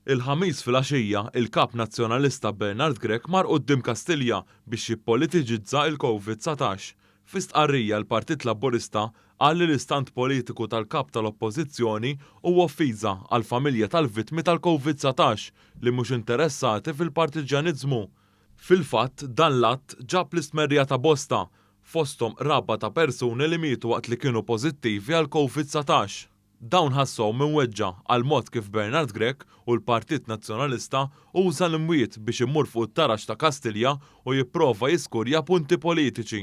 Il-ħamis fil-għaxija il-kap nazzjonalista Bernard Grech mar quddiem Kastilja biex jippolitiġizza il-COVID-19. Fi stqarrija l-Partit Laburista qal li l-istant politiku tal-kap tal-Oppożizzjoni huwa offiża għall-familja tal-vittmi tal-COVID-19 li mhux interessati fil-partiġjaniżmu. Fil-fatt dan l-att ġab l-istmerrija ta' bosta fosthom raba ta' persuni li mietu waqt li kienu pożittivi għal COVID-19. Dawn ħassew minweġġa għal mod kif Bernard Grech u l-Partit Nazzjonalista uża l-imwiet biex imur fuq it-tarax ta' Kastilja u jipprova jiskurja punti politiċi.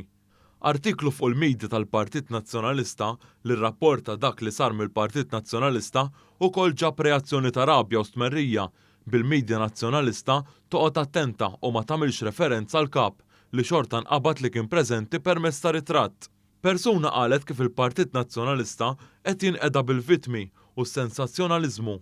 Artiklu fuq il-medja tal-Partit Nazzjonalista li rrapporta dak li sar mill-Partit Nazzjonalista ukoll ġab reazzjoni ta' rabja u stmerrija bil-medja nazzjonalista toqgħod attenta u ma tagħmilx referenza għal kap li xorta nqabad li kien preżenti permezz ta' ritratt. Persuna qalet kif il-Partit Nazzjonalista qed jinqeda bil-vittmi u s-sensazzjonaliżmu.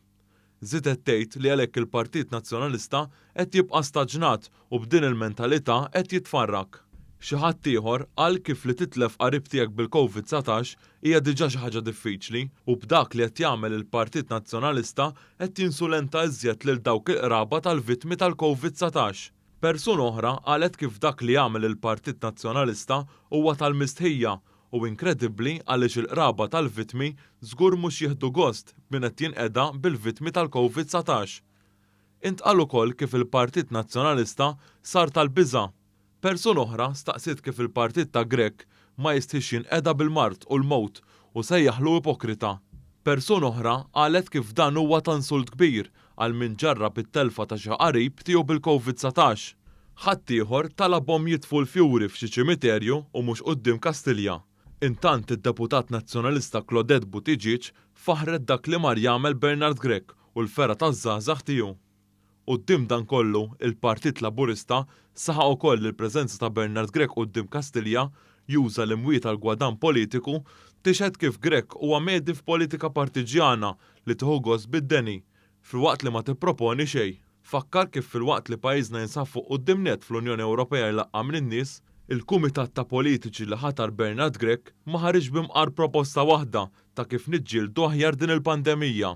Żidet tgħid li għalhekk il-Partit Nazzjonalista qed jibqa' staġnat u b'din il-mentalità qed jitfarrak. Xi ħadd ieħor qal kif li titlef qarib tiegħek bil-COVID-19 hija diġà xi ħaġa diffiċli u b'dak li qed jagħmel il-Partit Nazzjonalista qed jinsulenta iżjed lil dawk il-qraba tal-vittmi tal-COVID-19. Persuna oħra qalet kif dak li jagħmel il-Partit Nazzjonalista huwa tal-mistħija u inkredibbli għaliex il-qraba tal-vittmi żgur mhux jieħdu gost min qed jinqeda bil-vittmi tal-COVID-19. Intqal ukoll kif il-Partit Nazzjonalista sar tal-biża'. Persuna oħra staqsiet kif il-Partit ta' Grech ma jistħix jinqeda bil-mart u l-mowt u sejjaħlu ipokrita. Persuna oħra qalet kif dan huwa ta' insult kbir għal min ġarrab it-telfa ta' xi qarib tiegħu bil-COVID-19. Ħadd ieħor talabhom jitfu l-fjuri f'xi ċimiterju u mhux quddiem Kastilja. Intant id-Deputat Nazzjonalista Claudette Buttigieg faħret dak li mar jagħmel Bernard Grech u l-fera taż-żgħażagħ tiegħu. Quddiem dan kollu, il-Partit Laburista saħaq ukoll li l-preżenza ta' Bernard Grech quddiem Kastilja juża l-imwiet għal gwadan politiku tixhed kif Grech huwa medi f'politika partiġjana li tieħu gost bid-deni filwaqt li ma tipproponi xejn. Fakkar kif filwaqt li pajjiżna jinsab fuq quddiem net fl-Unjoni Ewropea jlaqqa min-nies, il-Kumitat ta' Politiċi li ħatar Bernard Grech ma ħareġ b'imqar proposta waħda ta' kif niġġieldu aħjar din il-pandemija.